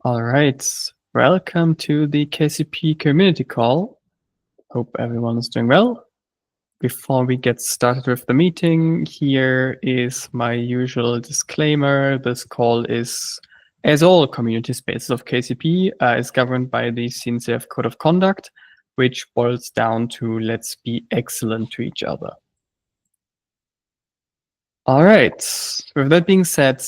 All right, welcome to the KCP community call. Hope everyone is doing well. Before we get started with the meeting, here is my usual disclaimer. This call is, as all community spaces of KCP, is governed by the CNCF Code of Conduct, which boils down to let's be excellent to each other. All right, with that being said,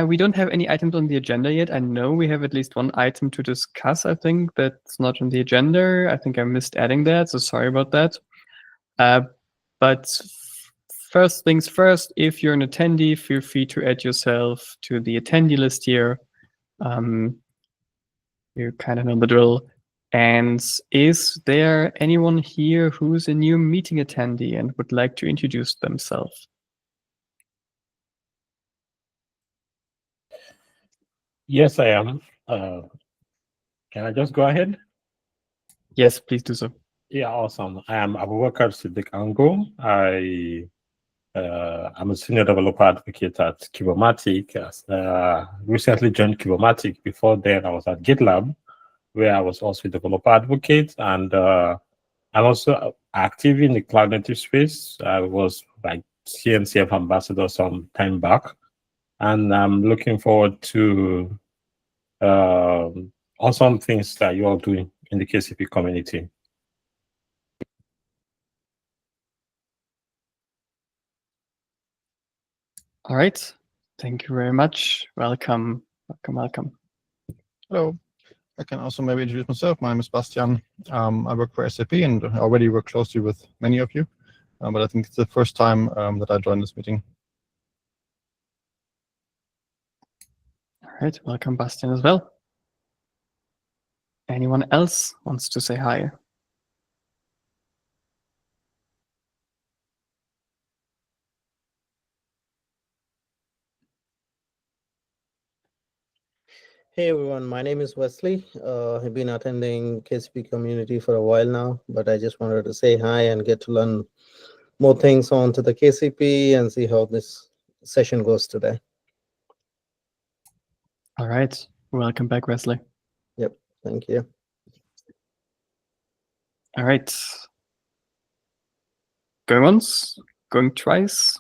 we don't have any items on the agenda yet. I know we have at least one item to discuss, I think, that's not on the agenda. I think I missed adding that, so sorry about that. But first things first, if you're an attendee, feel free to add yourself to the attendee list here. You kind of know the drill. And is there anyone here who's a new meeting attendee and would like to introduce themselves? Yes, I am. Can I just go ahead? Yes, please do so. Yeah, awesome. I am Abubakar Siddiq Ango. I'm a senior developer advocate at Kibomatic. Recently joined Kibomatic. Before then, I was at GitLab, where I was also a developer advocate, and I'm also active in the cloud native space. I was like CNCF ambassador some time back, and I'm looking forward to awesome things that you all doing in the KCP community. All right. Thank you very much. Welcome. Hello. I can also maybe introduce myself. My name is Bastian. I work for SAP and I already work closely with many of you, but I think it's the first time that I joined this meeting. All right. Welcome, Bastian, as well. Anyone else wants to say hi? Hey everyone, my name is Wesley. I've been attending KCP community for a while now, but I just wanted to say hi and get to learn more things onto the KCP and see how this session goes today. All right. Welcome back, Wesley. Yep, thank you. All right. Going once, going twice.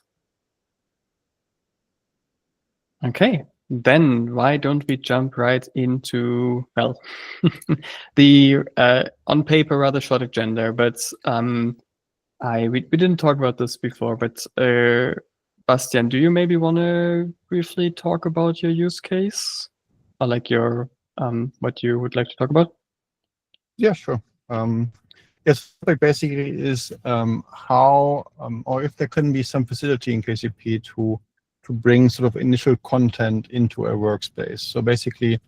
Okay. Then why don't we jump right into, well, the on paper rather short agenda, but we didn't talk about this before, but Bastian, do you maybe want to briefly talk about your use case or like your what you would like to talk about? Yeah, sure. Yes, basically is how or if there couldn't be some facility in KCP to bring sort of initial content into a workspace. So basically,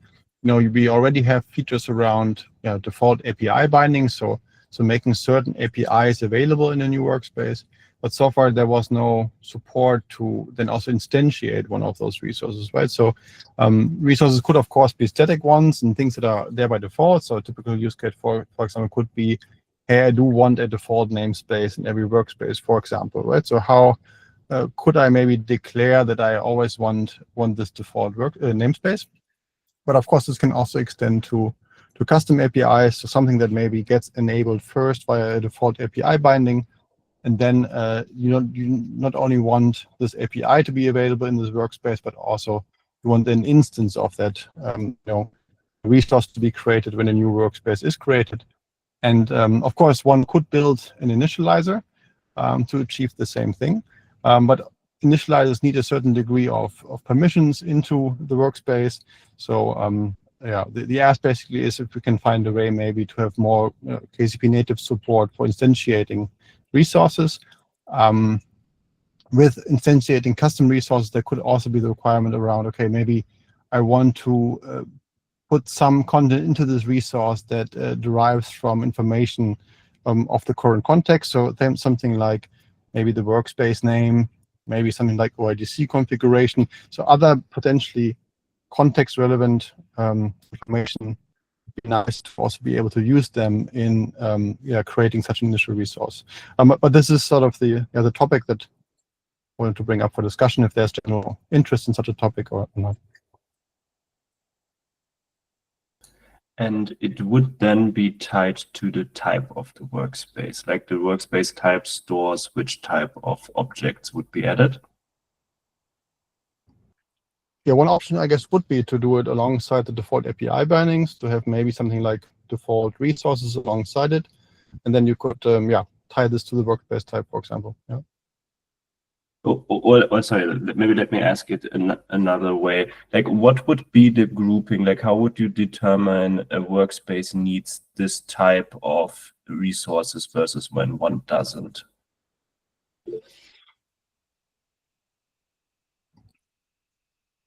we already have features around default API binding, so making certain APIs available in a new workspace. But so far there was no support to then also instantiate one of those resources, right? So resources could of course be static ones and things that are there by default. So a typical use case, for example, could be, hey, I do want a default namespace in every workspace, for example, right? So how could I maybe declare that I always want this default namespace? But of course, this can also extend to custom APIs, so something that maybe gets enabled first via a default API binding, and then you not only want this API to be available in this workspace, but also you want an instance of that resource to be created when a new workspace is created. And of course, one could build an initializer to achieve the same thing. But initializers need a certain degree of permissions into the workspace. So the ask basically is if we can find a way maybe to have more KCP native support for instantiating resources. With instantiating custom resources, there could also be the requirement around, okay, maybe I want to put some content into this resource that derives from information of the current context. So then something like maybe the workspace name, maybe something like OIDC configuration. So other potentially context-relevant information would be nice to also be able to use them in creating such an initial resource. But this is sort of the topic that I wanted to bring up for discussion, if there's general interest in such a topic or not. And it would then be tied to the type of the workspace, like the workspace type stores which type of objects would be added. Yeah, one option, I guess, would be to do it alongside the default API bindings, to have maybe something like default resources alongside it. And then you could, tie this to the workspace type, for example. Yeah. Sorry, maybe let me ask it another way. Like, what would be the grouping? Like, how would you determine a workspace needs this type of resources versus when one doesn't?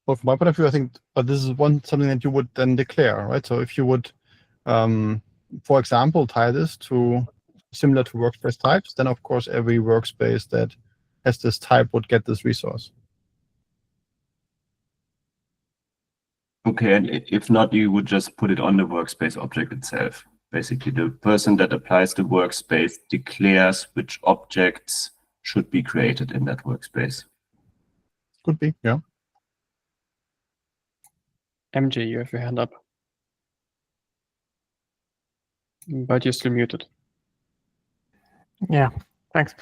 Well, from my point of view, I think this is something that you would then declare, right? So if you would, for example, tie this to similar to workspace types, then of course every workspace that has this type would get this resource. Okay, and if not, you would just put it on the workspace object itself. Basically, the person that applies the workspace declares which objects should be created in that workspace. Could be, yeah. MJ, you have your hand up. But you're still muted. Yeah, thanks.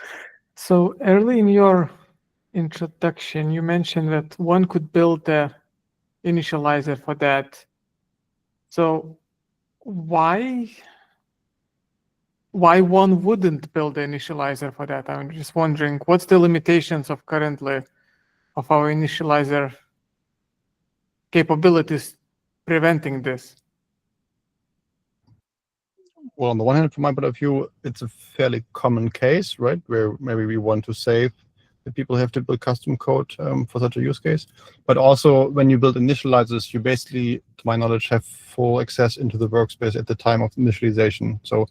So early in your introduction, you mentioned that one could build a initializer for that. So why one wouldn't build an initializer for that? I'm just wondering, what's the limitations of currently of our initializer capabilities preventing this? Well, on the one hand, from my point of view, it's a fairly common case, right? Where maybe we want to save that people have to build custom code for such a use case. But also, when you build initializers, you basically, to my knowledge, have full access into the workspace at the time of initialization. So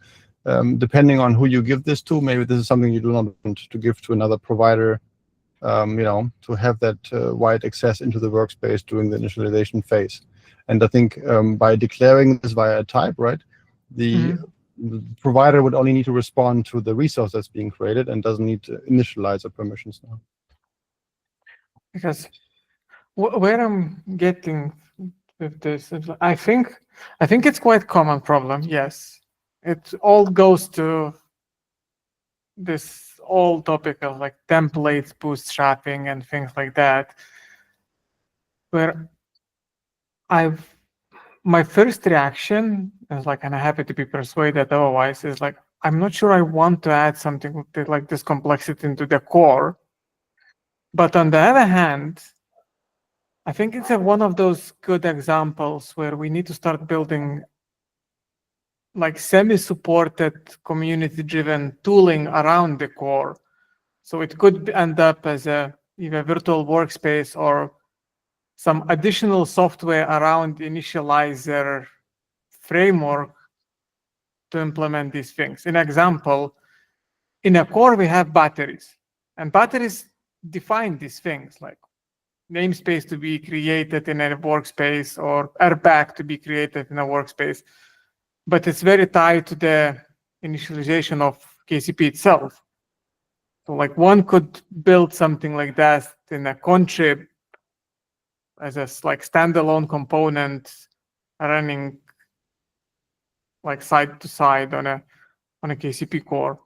depending on who you give this to, maybe this is something you do not want to give to another provider, to have that wide access into the workspace during the initialization phase. And I think by declaring this via a type, right, the provider would only need to respond to the resource that's being created and doesn't need to initialize the permissions now. Because where I'm getting with this, I think it's quite common problem. Yes, it all goes to this old topic of like templates, bootstrapping, and things like that, where my first reaction is like, and I'm happy to be persuaded otherwise, is like, I'm not sure I want to add something like this complexity into the core. But on the other hand, I think it's one of those good examples where we need to start building like semi-supported community-driven tooling around the core. So it could end up as either virtual workspace or some additional software around the initializer framework to implement these things. In example, in a core, we have batteries, and batteries define these things like namespace to be created in a workspace or airbag to be created in a workspace. But it's very tied to the initialization of KCP itself. So like one could build something like that in a contrib as a like standalone component running like side to side on a KCP core.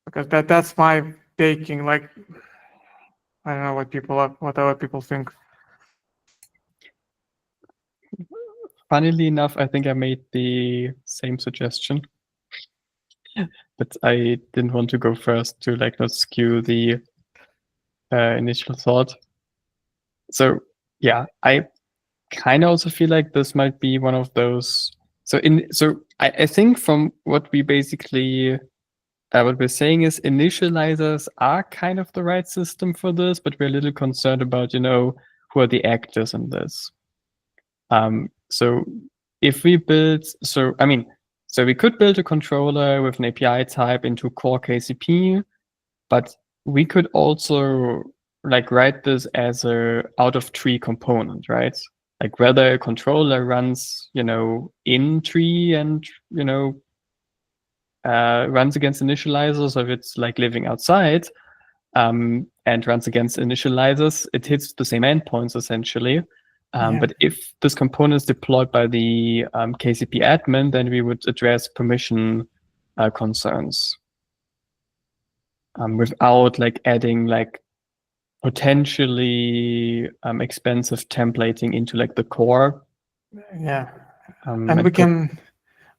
Because that's my taking. Like, I don't know what other people think. Funnily enough, I think I made the same suggestion, but I didn't want to go first to like not skew the initial thought. So yeah, I kind of also feel like this might be one of those. So I think from what we basically what we're saying is initializers are kind of the right system for this, but we're a little concerned about who are the actors in this. So if we build, so we could build a controller with an API type into core KCP, but we could also like write this as a out of tree component, right? Like whether a controller runs, in tree and, runs against initializers, or if it's like living outside, and runs against initializers, it hits the same endpoints essentially. Yeah. But if this component is deployed by the KCP admin, then we would address permission concerns without like adding like potentially expensive templating into like the core. Yeah. And And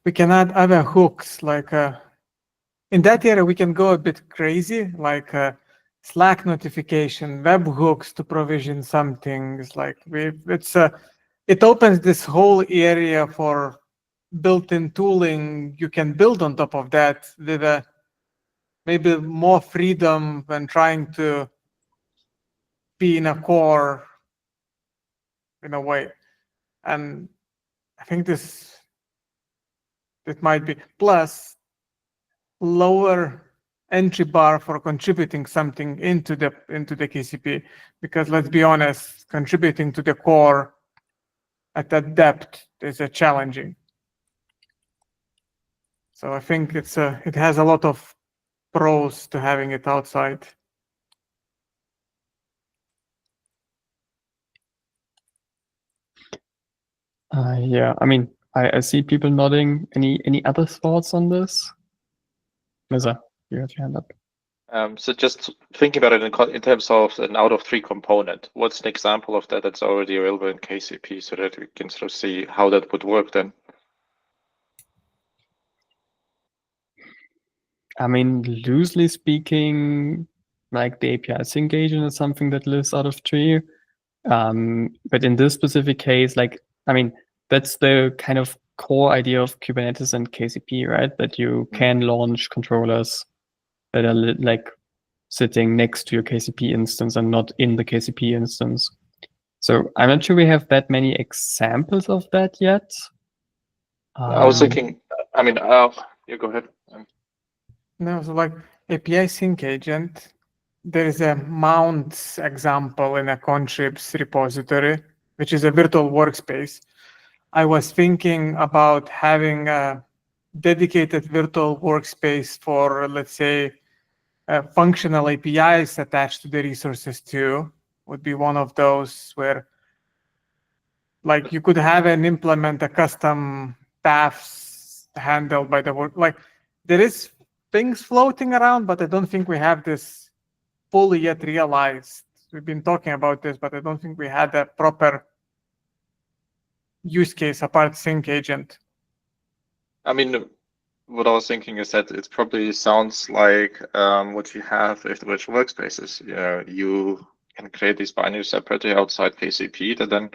we can add other hooks like in that area we can go a bit crazy, like Slack notification, web hooks to provision some things. Like it opens this whole area for built-in tooling you can build on top of that with maybe more freedom when trying to be in a core in a way. And I think it might be plus lower entry bar for contributing something into the KCP, because let's be honest, contributing to the core at that depth is challenging. So I think it has a lot of pros to having it outside. Yeah, I mean, I see people nodding. Any other thoughts on this? Liza, you have your hand up. So just thinking about it in terms of an out of 3 component, what's an example of that that's already available in KCP so that we can sort of see how that would work then? I mean, loosely speaking, like the API sync agent is something that lives out of 3. But in this specific case, like, I mean, that's the kind of core idea of Kubernetes and KCP, right? That you can launch controllers that are like sitting next to your KCP instance and not in the KCP instance. So I'm not sure we have that many examples of that yet. I was thinking, I mean, you go ahead. No, so like API sync agent, there is a mounts example in a contribs repository, which is a virtual workspace. I was thinking about having a dedicated virtual workspace for, let's say, functional APIs attached to the resources too, would be one of those where like you could have and implement a custom paths handled by the work. Like there is things floating around, but I don't think we have this fully yet realized. We've been talking about this, but I don't think we had a proper use case apart sync agent. I mean, what I was thinking is that it probably sounds like what you have with the virtual workspaces. You can create these binaries separately outside KCP that then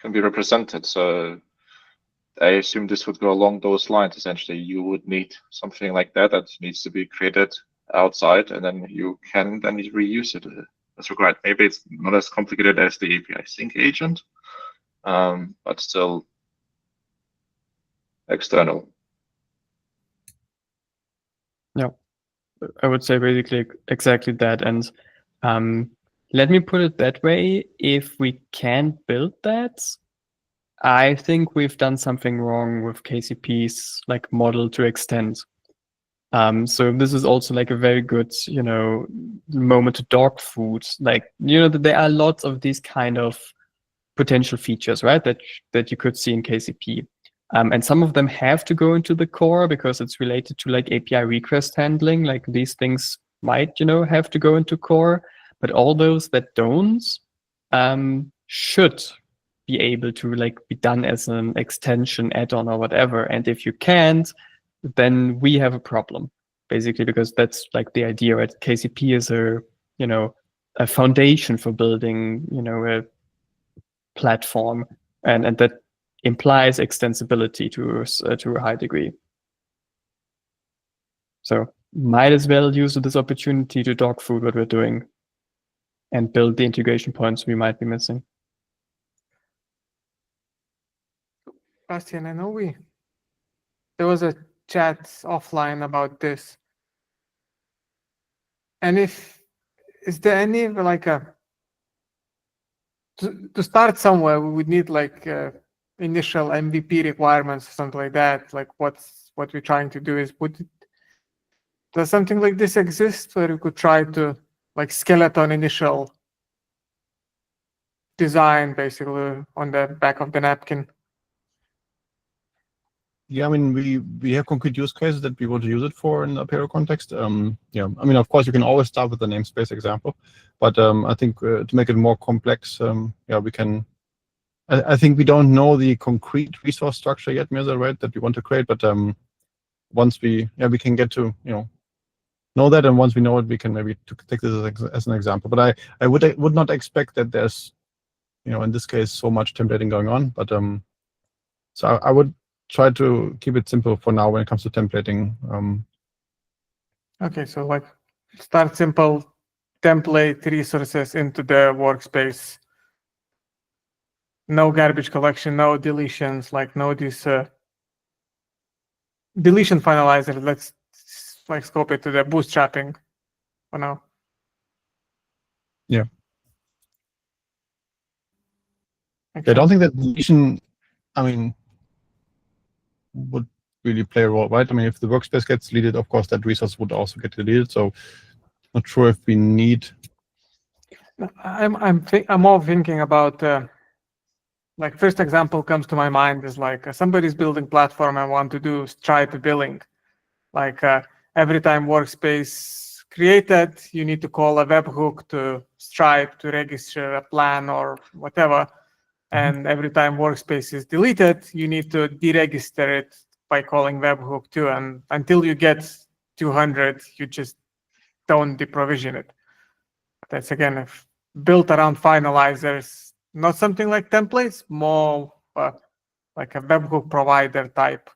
can be represented. So I assume this would go along those lines. Essentially, you would need something like that needs to be created outside, and then you can then reuse it as required. Maybe it's not as complicated as the API sync agent, but still external. Yeah, I would say basically exactly that. And let me put it that way. If we can't build that, I think we've done something wrong with KCP's like model to extend. So this is also like a very good, moment to dog food. Like, that there are lots of these kind of potential features, right? That you could see in KCP. And some of them have to go into the core because it's related to like API request handling. Like these things might, have to go into core, but all those that don't should be able to like be done as an extension, add-on, or whatever. And if you can't, then we have a problem, basically, because that's like the idea, right? KCP is a foundation for building, a platform, and that implies extensibility to a high degree. So might as well use this opportunity to dog food what we're doing and build the integration points we might be missing. Bastian, I know there was a chat offline about this. And is there any like to start somewhere, we would need like initial MVP requirements or something like that. Like what we're trying to do is does something like this exist where you could try to like skeleton initial design basically on the back of the napkin. Yeah, I mean, we have concrete use cases that we want to use it for in a Apero context. Yeah, I mean, of course, you can always start with the namespace example, but I think to make it more complex, yeah, we can. I think we don't know the concrete resource structure yet, Mirza, right? That we want to create, but once we can get to know that, and once we know it, we can maybe take this as an example. But I would not expect that there's in this case so much templating going on, but so I would try to keep it simple for now when it comes to templating. Okay, so like start simple, template resources into the workspace. No garbage collection, no deletions, like no this deletion finalizer. Let's like scope it to the bootstrapping for now. Yeah. Okay. I don't think that deletion, I mean, would really play a role, right? I mean, if the workspace gets deleted, of course, that resource would also get deleted. So, not sure if we need. I'm more thinking about like first example comes to my mind is like somebody's building platform and want to do Stripe billing. Like every time workspace created, you need to call a webhook to Stripe to register a plan or whatever. And every time workspace is deleted, you need to deregister it by calling webhook too. And until you get 200, you just don't deprovision it. That's again, if built around finalizers, not something like templates, more like a webhook provider type.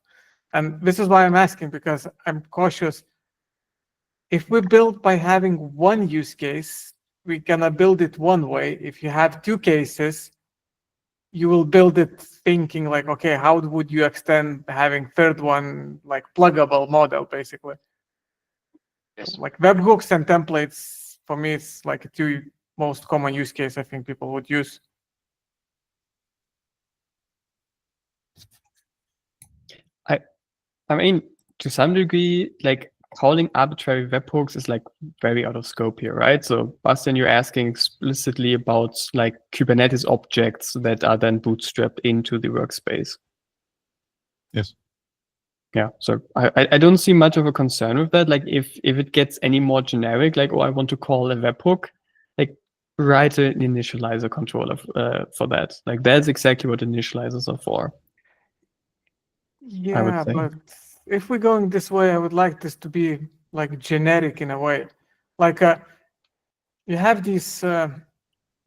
And this is why I'm asking, because I'm cautious. If we build by having one use case, we cannot build it one way. If you have two cases, you will build it thinking like, okay, how would you extend having third one, like pluggable model, basically? Yes. Like webhooks and templates, for me, it's like two most common use case I think people would use. I mean, to some degree, like calling arbitrary webhooks is like very out of scope here, right? So, Bastian, you're asking explicitly about like Kubernetes objects that are then bootstrapped into the workspace. Yes. Yeah, so I don't see much of a concern with that. Like if it gets any more generic, like, oh, I want to call a webhook, like write an initializer controller for that. Like that's exactly what initializers are for. Yeah, say. but if we're going this way, I would like this to be like generic in a way. Like you have these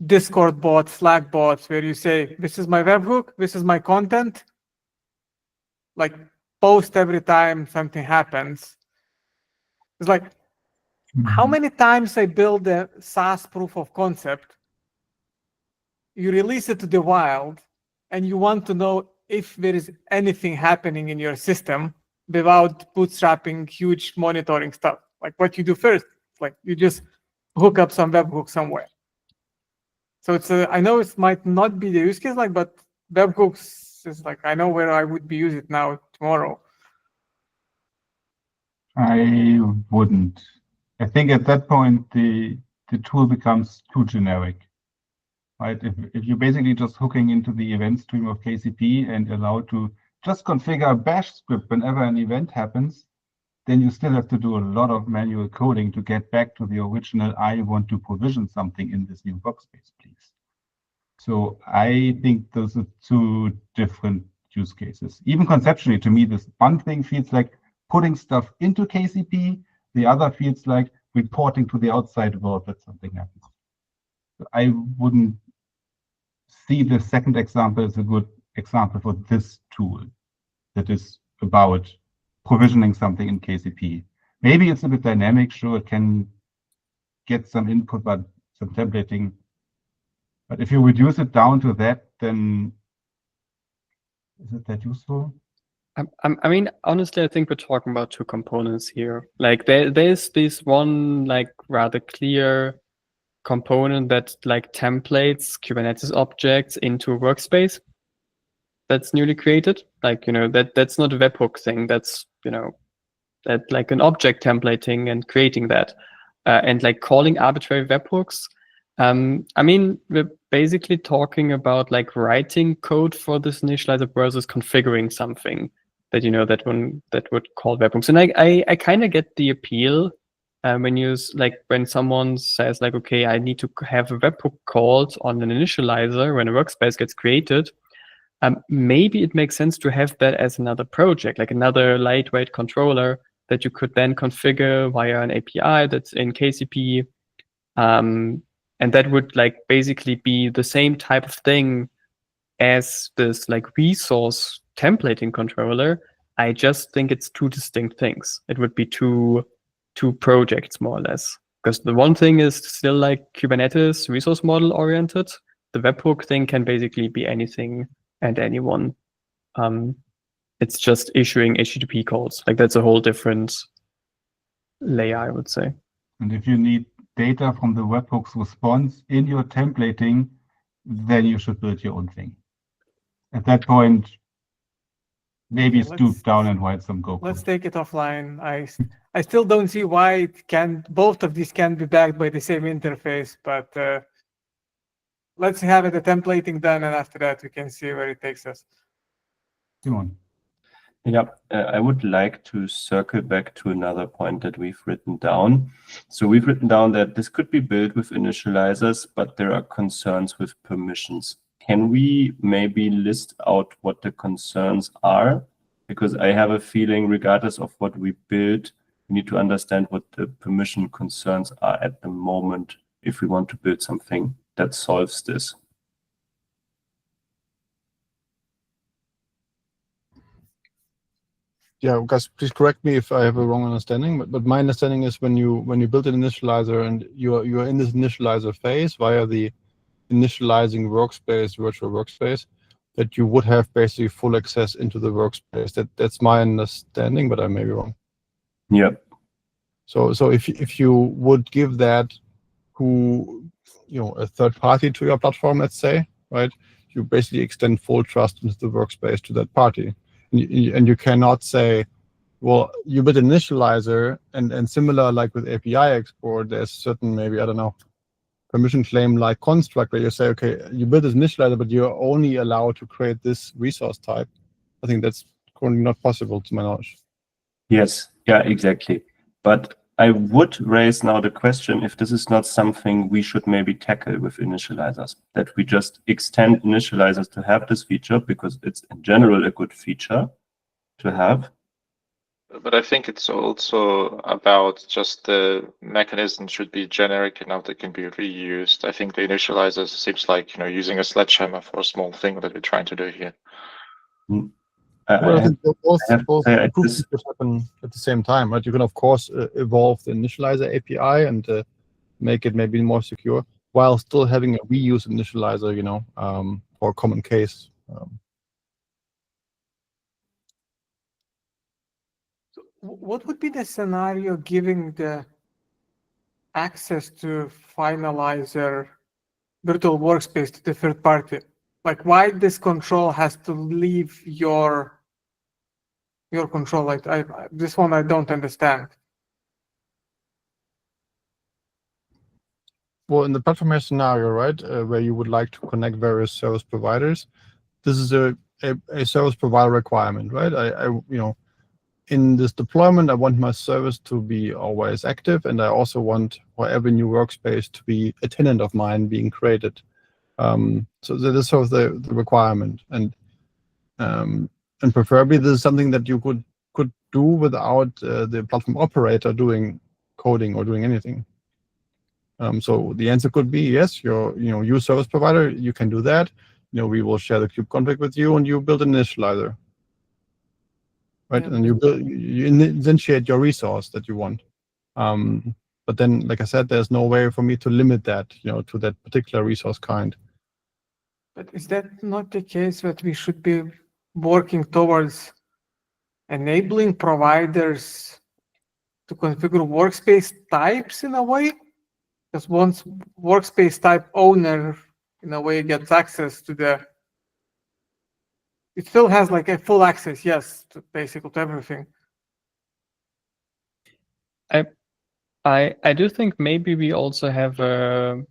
Discord bots, Slack bots, where you say, this is my webhook, this is my content. Like post every time something happens. It's like, how many times I build a SaaS proof of concept, you release it to the wild, and you want to know if there is anything happening in your system without bootstrapping huge monitoring stuff. Like what you do first, like you just hook up some webhook somewhere. So it's I know it might not be the use case, like, but webhooks is like, I know where I would be using it now tomorrow. I wouldn't. I think at that point the tool becomes too generic. Right? If you're basically just hooking into the event stream of KCP and allowed to just configure a bash script whenever an event happens, then you still have to do a lot of manual coding to get back to the original, I want to provision something in this new workspace, please. So I think those are two different use cases. Even conceptually, to me, this one thing feels like putting stuff into KCP. The other feels like reporting to the outside world that something happens. So I wouldn't see the second example as a good example for this tool that is about provisioning something in KCP. Maybe it's a bit dynamic, sure, it can get some input, but some templating. But if you reduce it down to that, then is it that useful? I mean, honestly, I think we're talking about two components here. Like there's this one like rather clear component that like templates Kubernetes objects into a workspace that's newly created. Like, that's not a webhook thing. That's, that like an object templating and creating that. and like calling arbitrary webhooks. I mean, we're basically talking about like writing code for this initializer versus configuring something that that would call webhooks. And I kind of get the appeal when someone says like, okay, I need to have a webhook called on an initializer when a workspace gets created. Maybe it makes sense to have that as another project, like another lightweight controller that you could then configure via an API that's in KCP. And that would like basically be the same type of thing as this like resource templating controller. I just think it's two distinct things. It would be two projects more or less. Because the one thing is still like Kubernetes resource model oriented. The webhook thing can basically be anything and anyone. It's just issuing HTTP calls. Like that's a whole different layer, I would say. And if you need data from the webhook's response in your templating, then you should build your own thing. At that point, maybe stoop down and write some Go code. Let's take it offline. I still don't see why both of these can be backed by the same interface, but let's have the templating done, and after that we can see where it takes us. Simon. Yeah, I would like to circle back to another point that we've written down. So we've written down that this could be built with initializers, but there are concerns with permissions. Can we maybe list out what the concerns are? Because I have a feeling, regardless of what we build, we need to understand what the permission concerns are at the moment if we want to build something that solves this. Yeah, guys, please correct me if I have a wrong understanding, but my understanding is when you build an initializer and you are in this initializer phase via the initializing workspace, virtual workspace, that you would have basically full access into the workspace. That's my understanding, but I may be wrong. Yeah. So if you would give that to a third party to your platform, let's say, right, you basically extend full trust into the workspace to that party. And you cannot say, well, you build an initializer and similar like with API export, there's certain maybe, I don't know, permission claim like construct where you say, okay, you build this initializer, but you're only allowed to create this resource type. I think that's currently not possible to my knowledge. Yes, yeah, exactly. But I would raise now the question if this is not something we should maybe tackle with initializers, that we just extend initializers to have this feature because it's in general a good feature to have. But I think it's also about just the mechanism should be generic enough that can be reused. I think the initializers seems like, using a sledgehammer for a small thing that we're trying to do here. I think both features happen at the same time, right? You can, of course, evolve the initializer API and make it maybe more secure while still having a reuse initializer, for a common case. So what would be the scenario giving the access to finalizer virtual workspace to the third party? Like, why this control has to leave your control? Like, this one I don't understand. Well, in the platform mesh scenario, right, where you would like to connect various service providers, this is a service provider requirement, right? In this deployment, I want my service to be always active, and I also want for every new workspace to be a tenant of mine being created. So that is sort of the requirement, and preferably this is something that you could do without the platform operator doing coding or doing anything. So the answer could be yes. You service provider, you can do that. We will share the kube config with you, and you build an initializer, right? Yeah. And you initiate your resource that you want. But then, like I said, there's no way for me to limit that, to that particular resource kind. But is that not the case that we should be working towards enabling providers to configure workspace types in a way? Because once workspace type owner, in a way, gets access to it still has like a full access, yes, basically to everything. I do think maybe we also have a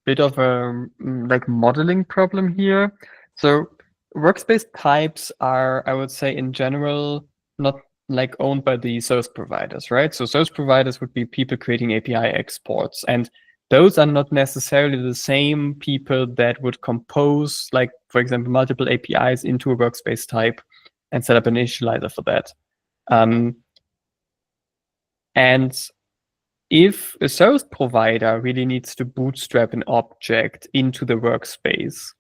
bit of a like modeling problem here. So workspace types are, I would say, in general, not like owned by the service providers, right? So service providers would be people creating API exports, and those are not necessarily the same people that would compose, like, for example, multiple APIs into a workspace type and set up an initializer for that. And if a service provider really needs to bootstrap an object into the workspace,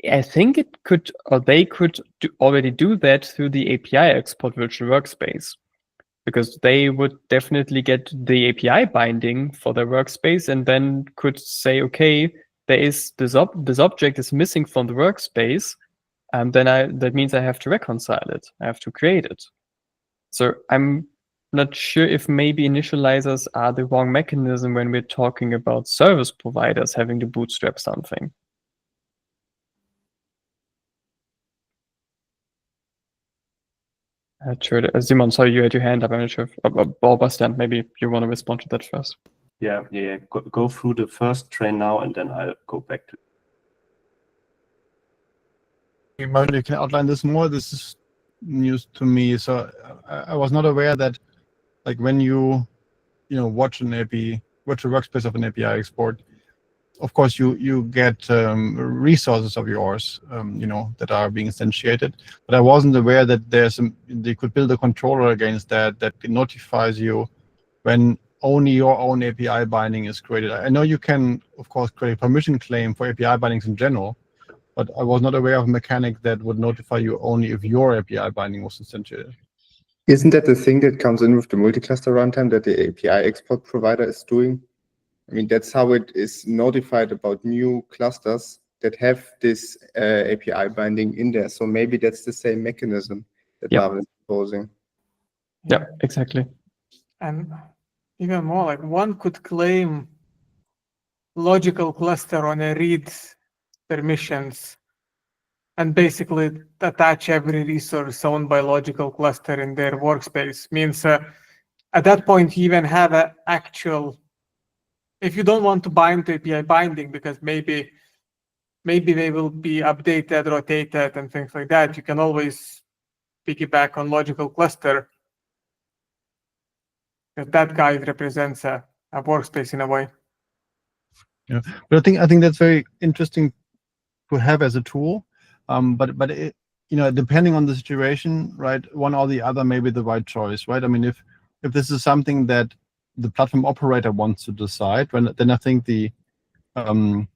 I think it could, or they could already do that through the API export virtual workspace, because they would definitely get the API binding for their workspace and then could say, okay, there is this object is missing from the workspace, and then that means I have to reconcile it. I have to create it. So I'm not sure if maybe initializers are the wrong mechanism when we're talking about service providers having to bootstrap something. Sure. Simon, sorry, you had your hand up. I'm not sure if Bastian, maybe you want to respond to that first. Yeah. Go through the first train now, and then I'll go back to. Maybe you can outline this more. This is news to me. So I was not aware that, like, when you watch an API, virtual workspace of an API export, of course you get resources of yours, that are being instantiated. But I wasn't aware that they could build a controller against that notifies you when only your own API binding is created. I know you can, of course, create a permission claim for API bindings in general, but I was not aware of a mechanic that would notify you only if your API binding was instantiated. Isn't that the thing that comes in with the multi-cluster runtime that the API export provider is doing? I mean, that's how it is notified about new clusters that have this API binding in there. So maybe that's the same mechanism that Marvin is proposing. Yeah, exactly. And even more, like, one could claim logical cluster on a read permissions and basically attach every resource owned by logical cluster in their workspace. Means at that point, you even have an actual, if you don't want to bind to API binding because maybe they will be updated, rotated, and things like that, you can always piggyback on logical cluster. That guy represents a workspace in a way. Yeah, but I think that's very interesting to have as a tool. But it, depending on the situation, right, one or the other may be the right choice, right? I mean, if this is something that the platform operator wants to decide, then I think the sort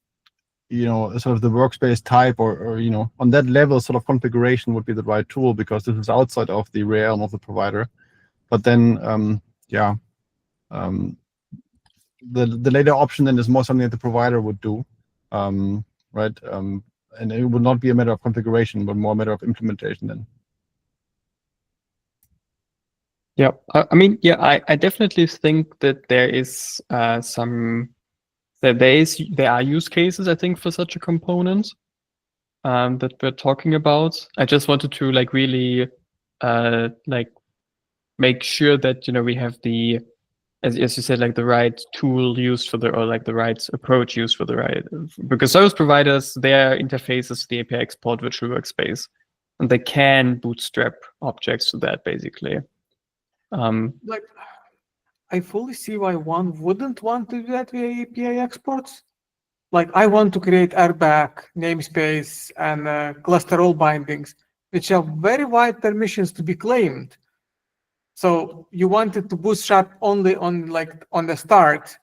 of the workspace type or on that level sort of configuration would be the right tool, because this is outside of the realm of the provider. But then the later option then is more something that the provider would do, right? And it would not be a matter of configuration, but more a matter of implementation then. Yeah, I mean, I definitely think that there is there are use cases, I think, for such a component that we're talking about. I just wanted to really make sure that we have the, as you said, like the right tool used for the right approach used for the right, because service providers, their interfaces to the API export virtual workspace, and they can bootstrap objects to that basically. Like, I fully see why one wouldn't want to do that via API exports. Like, I want to create RBAC, namespace, and cluster all bindings, which have very wide permissions to be claimed. So you wanted to bootstrap only on the start,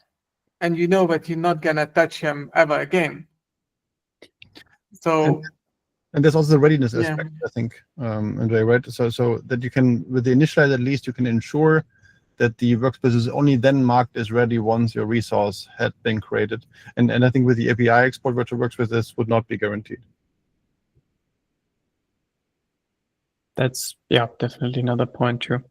and you know that you're not gonna touch him ever again. So. And there's also the readiness aspect, I think, Andrei, right? So that you can, with the initializer at least, you can ensure that the workspace is only then marked as ready once your resource had been created. And I think with the API export virtual workspace, this would not be guaranteed. That's, definitely another point too.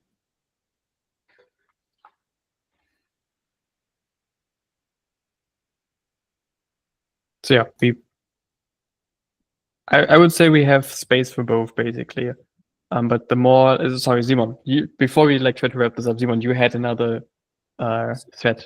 So I would say we have space for both, basically. But the more, sorry, Simon, before we like try to wrap this up, Simon, you had another thread.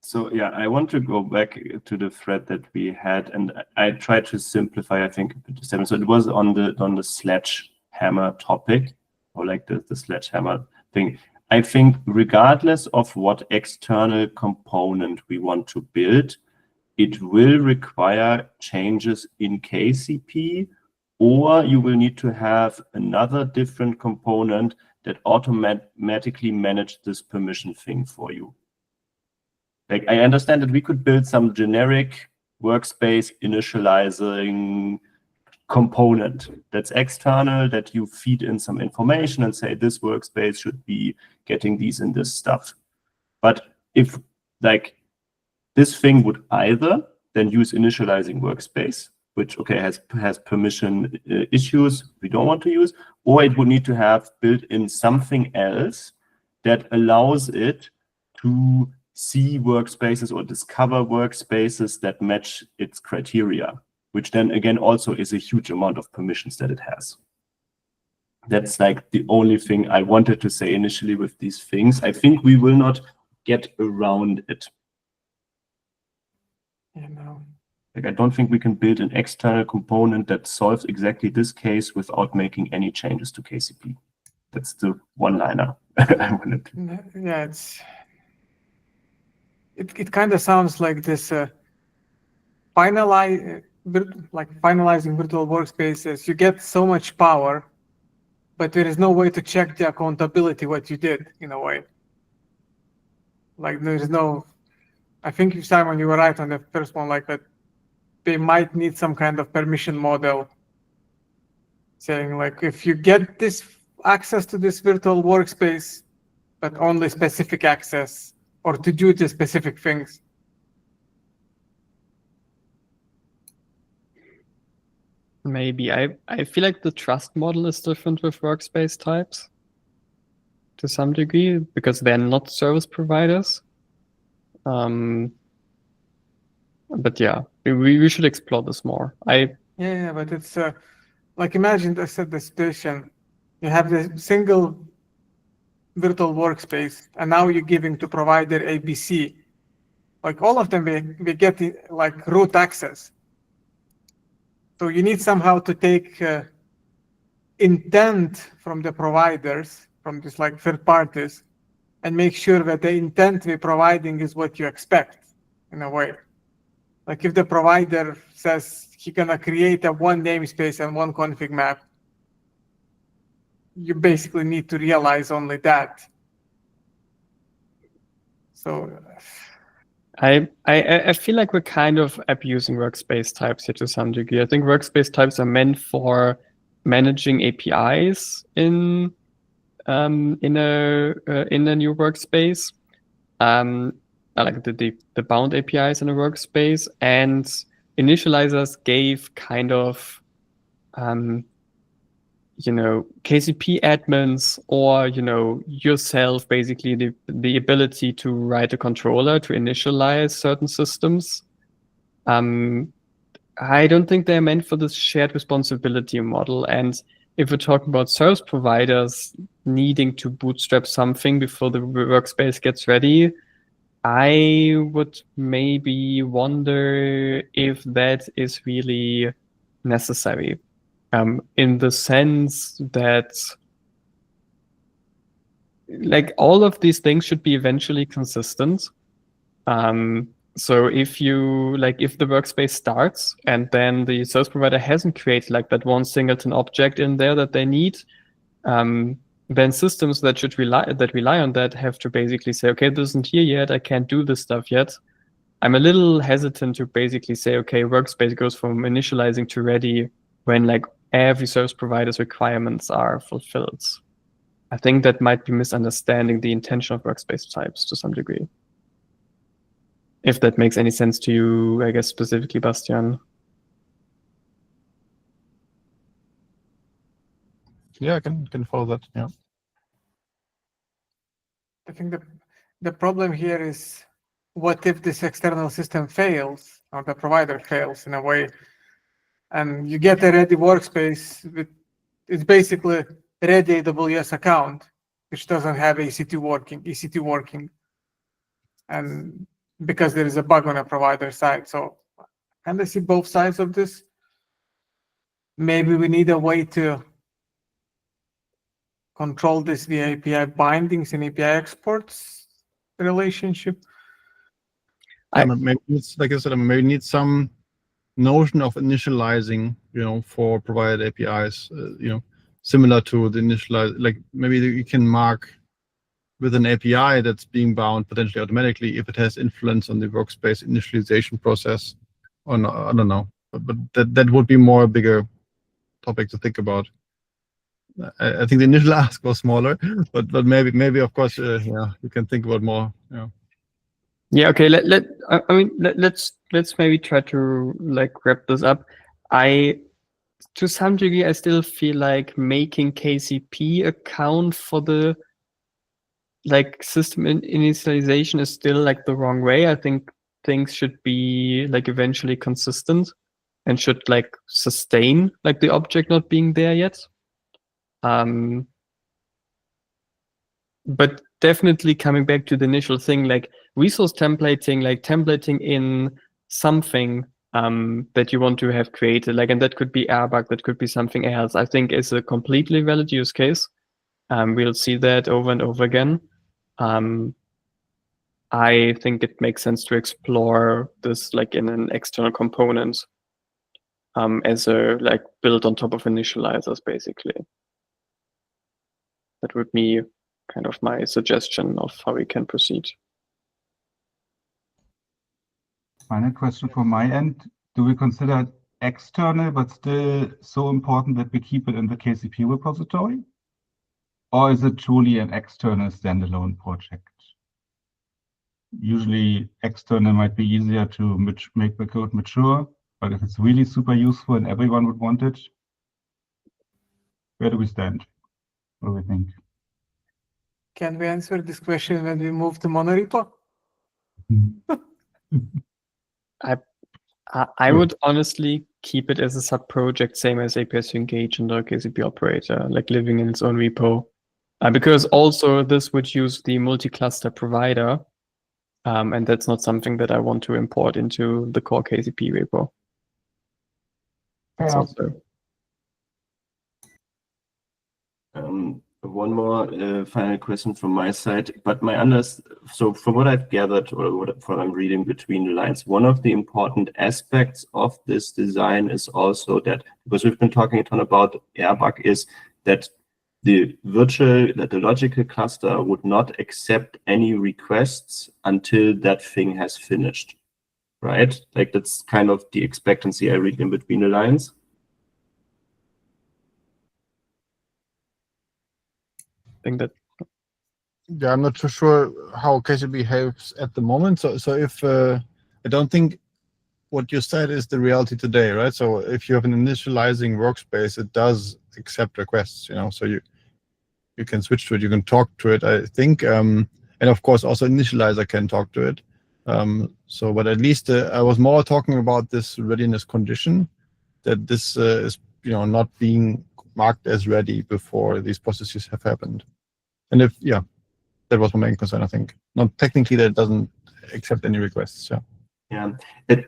So yeah, I want to go back to the thread that we had, and I tried to simplify, I think, so it was on the sledgehammer topic, or like the sledgehammer thing. I think regardless of what external component we want to build, it will require changes in KCP, or you will need to have another different component that automatically manage this permission thing for you. Like, I understand that we could build some generic workspace initializing component that's external, that you feed in some information and say this workspace should be getting these and this stuff. But if like this thing would either then use initializing workspace, which has permission issues we don't want to use, or it would need to have built in something else that allows it to see workspaces or discover workspaces that match its criteria, which then again also is a huge amount of permissions that it has. That's like the only thing I wanted to say initially with these things. I think we will not get around it. You know. Like, I don't think we can build an external component that solves exactly this case without making any changes to KCP. That's the one-liner I wanted to. Yeah, it kind of sounds like this finalizing virtual workspaces. You get so much power, but there is no way to check the accountability what you did in a way. Like there's no. I think Simon, you were right on the first one. Like that, they might need some kind of permission model, saying like if you get this access to this virtual workspace, but only specific access, or to do the specific things. Maybe. I feel like the trust model is different with workspace types to some degree, because they're not service providers. But yeah, we should explore this more. Yeah, but it's like imagine I said the situation. You have the single virtual workspace, and now you're giving to provider ABC. Like all of them, we get like root access. So you need somehow to take intent from the providers, from this like third parties, and make sure that the intent we're providing is what you expect in a way. Like if the provider says he's gonna create a one namespace and one config map, you basically need to realize only that. So I feel like we're kind of abusing workspace types here to some degree. I think workspace types are meant for managing APIs in a new workspace, like the bound APIs in a workspace, and initializers gave kind of KCP admins, or yourself basically the ability to write a controller to initialize certain systems. I don't think they're meant for this shared responsibility model. And if we're talking about service providers needing to bootstrap something before the workspace gets ready, I would maybe wonder if that is really necessary. In the sense that like all of these things should be eventually consistent. So if the workspace starts and then the service provider hasn't created like that one singleton object in there that they need, then systems that rely on that have to basically say, okay, this isn't here yet, I can't do this stuff yet. I'm a little hesitant to basically say, okay, workspace goes from initializing to ready when like every service provider's requirements are fulfilled. I think that might be misunderstanding the intention of workspace types to some degree. If that makes any sense to you, I guess specifically, Bastian. Yeah, I can follow that. Yeah. I think the problem here is, what if this external system fails, or the provider fails in a way, and you get a ready workspace with, it's basically ready AWS account, which doesn't have EC2 working, and because there is a bug on a provider side. So kind of see both sides of this. Maybe we need a way to control this via API bindings and API exports relationship. Maybe it's like I said, maybe need some notion of initializing, for provided APIs, similar to the initialize. Like maybe you can mark with an API that's being bound potentially automatically if it has influence on the workspace initialization process. Or no, I don't know, but that would be more a bigger topic to think about. I think the initial ask was smaller, but maybe of course, you can think about more. Yeah. Okay. Let's maybe try to wrap this up. To some degree, I still feel like making KCP account for the system initialization is still the wrong way. I think things should be eventually consistent and should sustain the object not being there yet. But definitely coming back to the initial thing, resource templating, templating in something that you want to have created, and that could be Airbag, that could be something else, I think is a completely valid use case. We'll see that over and over again. I think it makes sense to explore this in an external component as a built on top of initializers, basically. That would be kind of my suggestion of how we can proceed. Final question from my end. Do we consider it external but still so important that we keep it in the KCP repository? Or is it truly an external standalone project? Usually external might be easier to make the code mature, but if it's really super useful and everyone would want it, where do we stand? What do we think? Can we answer this question when we move to monorepo? I would honestly keep it as a sub-project, same as API Engagement or KCP Operator, living in its own repo. Because also this would use the multi-cluster provider, and that's not something that I want to import into the core KCP repo. Yeah. One more final question from my side, but so from what I've gathered or what I'm reading between the lines, one of the important aspects of this design is also that, because we've been talking a ton about Airbag, is that the logical cluster would not accept any requests until that thing has finished, right? That's kind of the expectancy I read in between the lines. Think that. Yeah, I'm not too sure how KCP behaves at the moment. So if I don't think what you said is the reality today, right? So if you have an initializing workspace, it does accept requests, so you can switch to it, you can talk to it, I think, and of course also initializer can talk to it. But at least I was more talking about this readiness condition, that this is not being marked as ready before these processes have happened. And that was my main concern, I think. Not technically that it doesn't accept any requests. Yeah,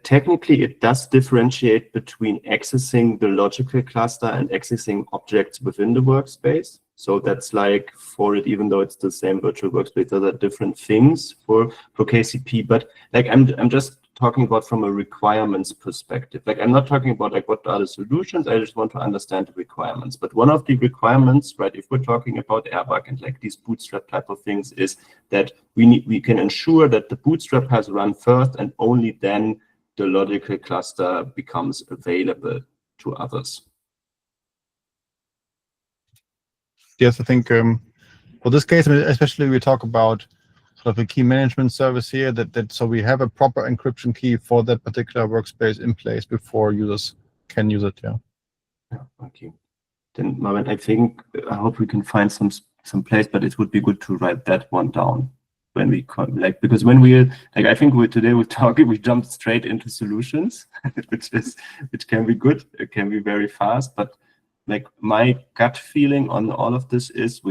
technically it does differentiate between accessing the logical cluster and accessing objects within the workspace. So that's for it, even though it's the same virtual workspace, those are different things for KCP. But I'm just talking about from a requirements perspective. I'm not talking about what are the solutions. I just want to understand the requirements. But one of the requirements, right, if we're talking about Airbag and these bootstrap type of things, is that we can ensure that the bootstrap has run first and only then the logical cluster becomes available to others. Yes, I think for this case, especially we talk about sort of a key management service here, that so we have a proper encryption key for that particular workspace in place before users can use it. Yeah. Okay. Then, Marvin, I hope we can find some place, but it would be good to write that one down when we come, because when we I think today we jumped straight into solutions, which can be good. It can be very fast, but like my gut feeling on all of this is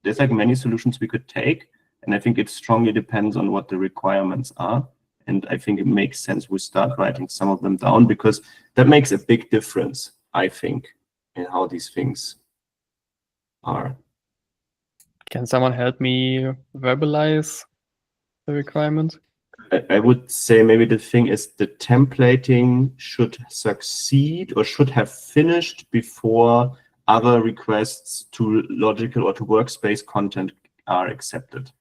there's like many solutions we could take, and I think it strongly depends on what the requirements are. And I think it makes sense we start writing some of them down, because that makes a big difference, I think, in how these things are. Can someone help me verbalize the requirement? I would say maybe the thing is the templating should succeed or should have finished before other requests to logical or to workspace content are accepted.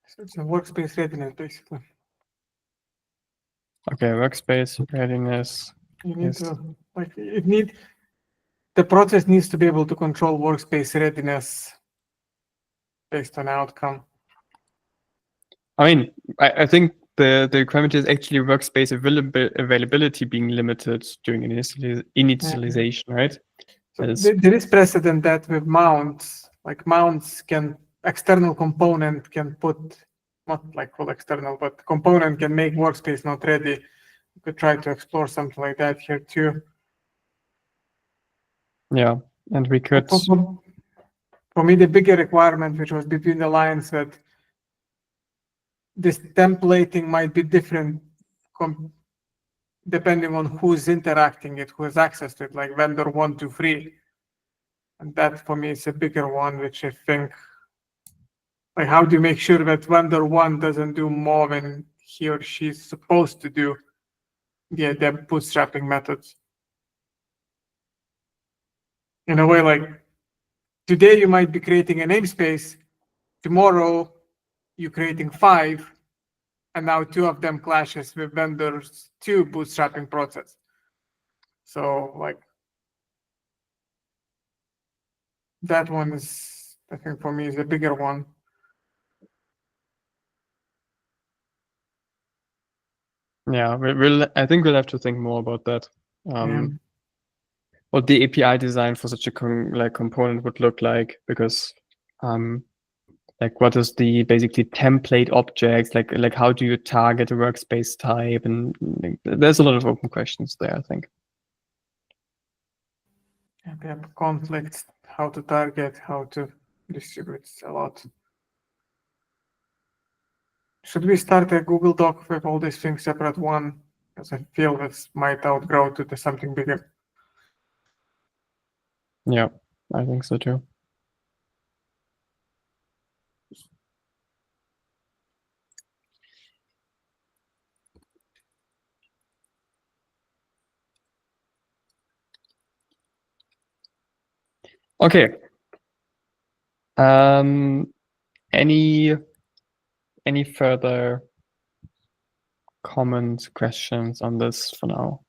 So it's a workspace readiness, basically. Okay, workspace readiness. You need Yes. to, like, the process needs to be able to control workspace readiness based on outcome. I mean, I think the requirement is actually workspace availability being limited during initialization, right? So That is- there is precedent that with mounts, like mounts can, external component can put, not like full external, but component can make workspace not ready. You could try to explore something like that here too. Yeah, and we could. For me, the bigger requirement, which was between the lines, that this templating might be different depending on who's interacting it, who has access to it, like vendor 1, 2, 3. And that for me is a bigger one, which I think, like, how do you make sure that vendor 1 doesn't do more than he or she's supposed to do via their bootstrapping methods? In a way, like, today you might be creating a namespace, tomorrow you're creating 5, and now 2 of them clashes with vendors 2 bootstrapping process. So, like, that one is, I think for me, is a bigger one. Yeah, I think we'll have to think more about that. What the API design for such a component would look like, because like what is the basically template objects, like how do you target a workspace type, and like, there's a lot of open questions there, I think. And we have conflicts, how to target, how to distribute a lot. Should we start a Google Doc with all these things separate one? Because I feel this might outgrow to something bigger. Yeah, I think so too. Okay. Any further comments, questions on this for now?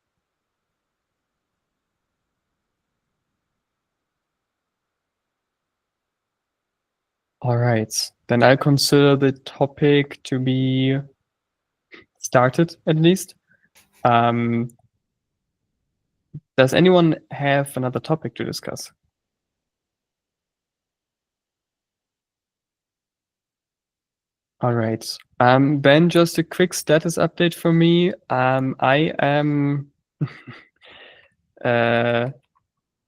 All right, then I consider the topic to be started, at least. Does anyone have another topic to discuss? All right. Then just a quick status update for me. I am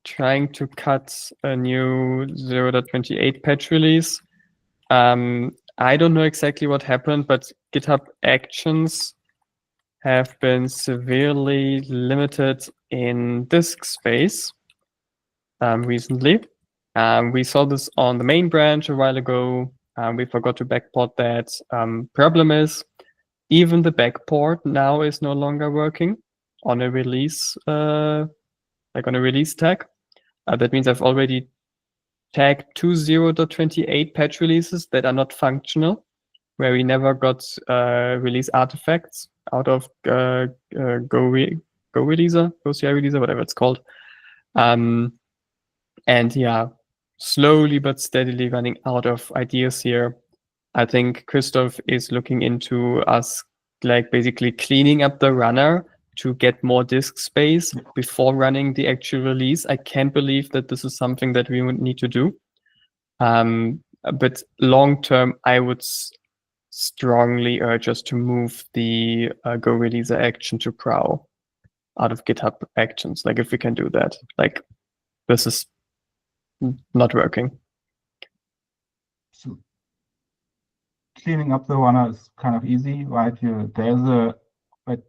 trying to cut a new 0.28 patch release. I don't know exactly what happened, but GitHub Actions have been severely limited in disk space recently. We saw this on the main branch a while ago. We forgot to backport that. Problem is, even the backport now is no longer working on a release, like on a release tag. That means I've already tagged 2 0.28 patch releases that are not functional, where we never got release artifacts out of Go CI releaser, whatever it's called. And yeah, slowly but steadily running out of ideas here. I think Christoph is looking into us like basically cleaning up the runner to get more disk space before running the actual release. I can't believe that this is something that we would need to do. But long term, I would strongly urge us to move the Go releaser action to Prow. out of GitHub Actions. Like if we can do that, like this is not working. So cleaning up the runner is kind of easy, right?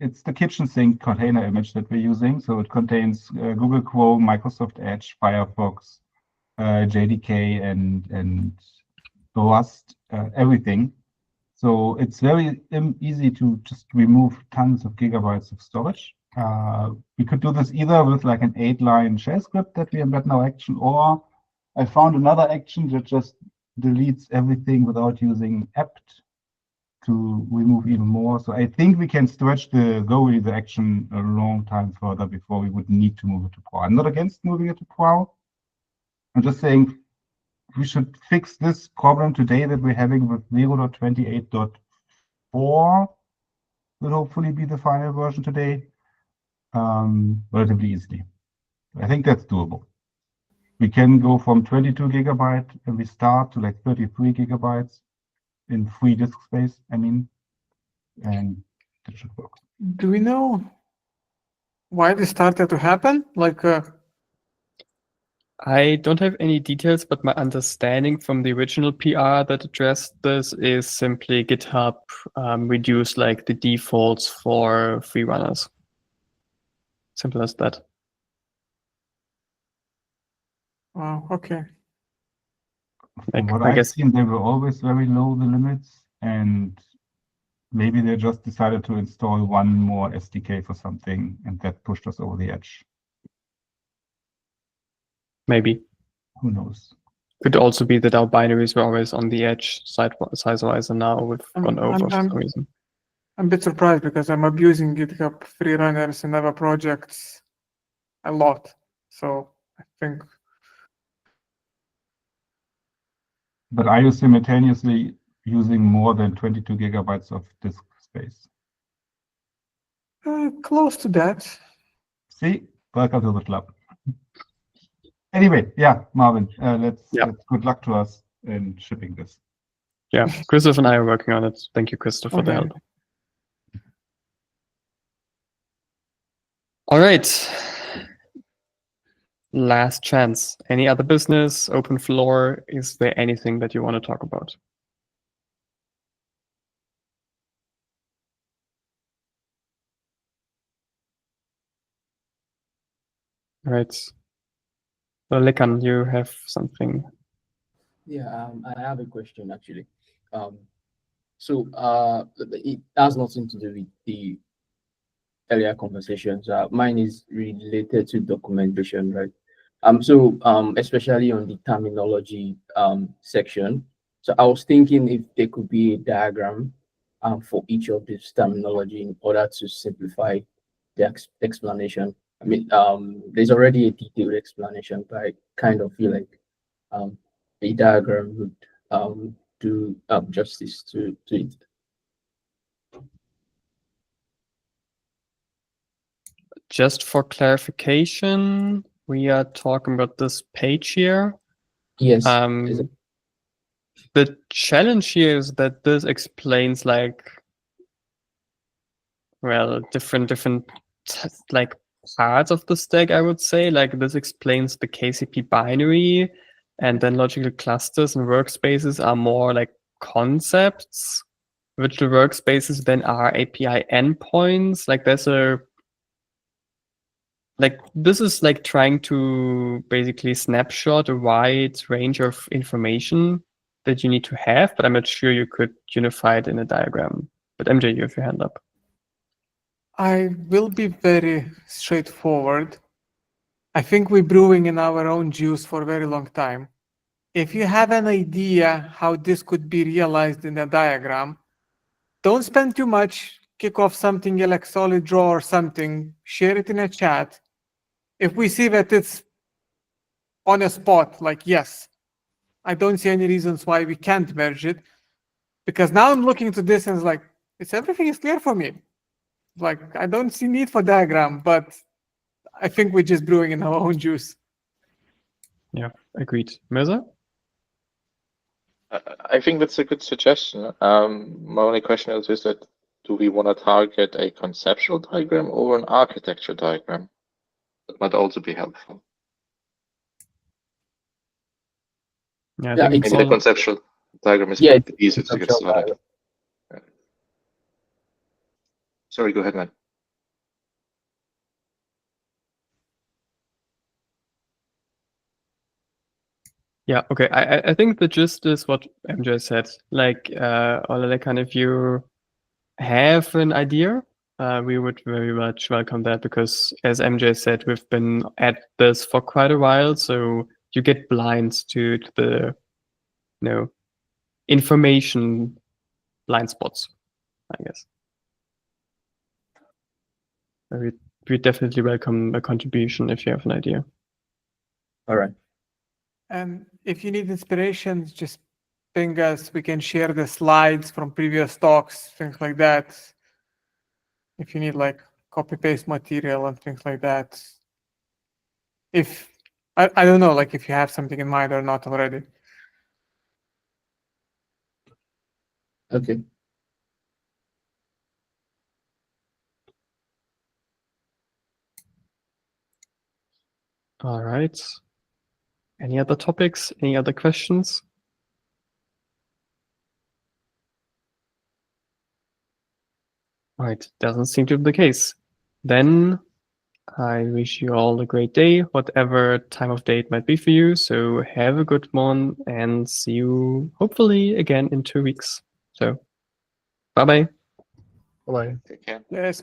It's the kitchen sink container image that we're using. So it contains Google Chrome, Microsoft Edge, Firefox, JDK, and Rust, everything. So it's very easy to just remove tons of gigabytes of storage. We could do this either with like an 8-line shell script that we embed in our action, or I found another action that just deletes everything without using apt to remove even more. So I think we can stretch the Go Release action a long time further before we would need to move it to Pro. I'm not against moving it to Pro. I'm just saying we should fix this problem today that we're having with 0.28.4. Will hopefully be the final version today, relatively easily. I think that's doable. We can go from 22 gigabyte and we start to like 33 gigabytes in free disk space, and that should work. Do we know why this started to happen? Like, I don't have any details, but my understanding from the original PR that addressed this is simply GitHub reduced like the defaults for free runners. Simple as that. oh, okay. From Like, what I I've guess seen, they were always very low, the limits, and maybe they just decided to install one more SDK for something, and that pushed us over the edge. maybe. Who knows? Could also be that our binaries were always on the edge size-wise, and now we've gone over for some reason. I'm a bit surprised because I'm abusing GitHub free runners and other projects a lot. So I think But are you simultaneously using more than 22 gigabytes of disk space? close to that. See, welcome to the club. Anyway, yeah, Marvin, let's good luck to us in shipping this. Yeah, Christoph and I are working on it. Thank you, Christoph, for the Okay. help. All right. Last chance. Any other business? Open floor? Is there anything that you want to talk about? All right. Well, Lekan, you have something. Yeah, I have a question actually. It has nothing to do with the earlier conversations. Mine is related to documentation, right? Especially on the terminology section. So I was thinking if there could be a diagram for each of these terminology in order to simplify the explanation. I mean, there's already a detailed explanation, but I kind of feel like a diagram would do justice to it. Just for clarification, we are talking about this page here. Yes. The challenge here is that this explains like, well, different like parts of the stack, I would say. Like this explains the KCP binary, and then logical clusters and workspaces are more like concepts. Virtual workspaces then are API endpoints. Like there's this is like trying to basically snapshot a wide range of information that you need to have, but I'm not sure you could unify it in a diagram. But MJ, you have your hand up. I will be very straightforward. I think we're brewing in our own juice for a very long time. If you have an idea how this could be realized in a diagram, don't spend too much, kick off something like Solid Draw or something, share it in a chat. If we see that it's on a spot, like, yes, I don't see any reasons why we can't merge it, because now I'm looking to this and it's like, everything is clear for me. Like, I don't see need for diagram, but I think we're just brewing in our own juice. Yeah, agreed. Mirza? I think that's a good suggestion. My only question is that do we want to target a conceptual diagram or an architecture diagram? That might also be helpful. Yeah, I Yeah, think it's Maybe the all- conceptual diagram is Yeah, probably easier to get conceptual started. Sorry, go ahead, man. Yeah, okay. I think the gist is what MJ said. Like, or kind of you have an idea, we would very much welcome that because, as MJ said, we've been at this for quite a while, so you get blind to the, information blind spots, I guess. We definitely welcome a contribution if you have an idea. all right. And if you need inspirations, just ping us. We can share the slides from previous talks, things like that. If you need like copy paste material and things like that. If I don't know, like if you have something in mind or not already. Okay. All right. Any other topics? Any other questions? All right, doesn't seem to be the case. Then I wish you all a great day, whatever time of day it might be for you. So have a good one and see you hopefully again in 2 weeks. So bye-bye. Bye-bye. Take care. Yes.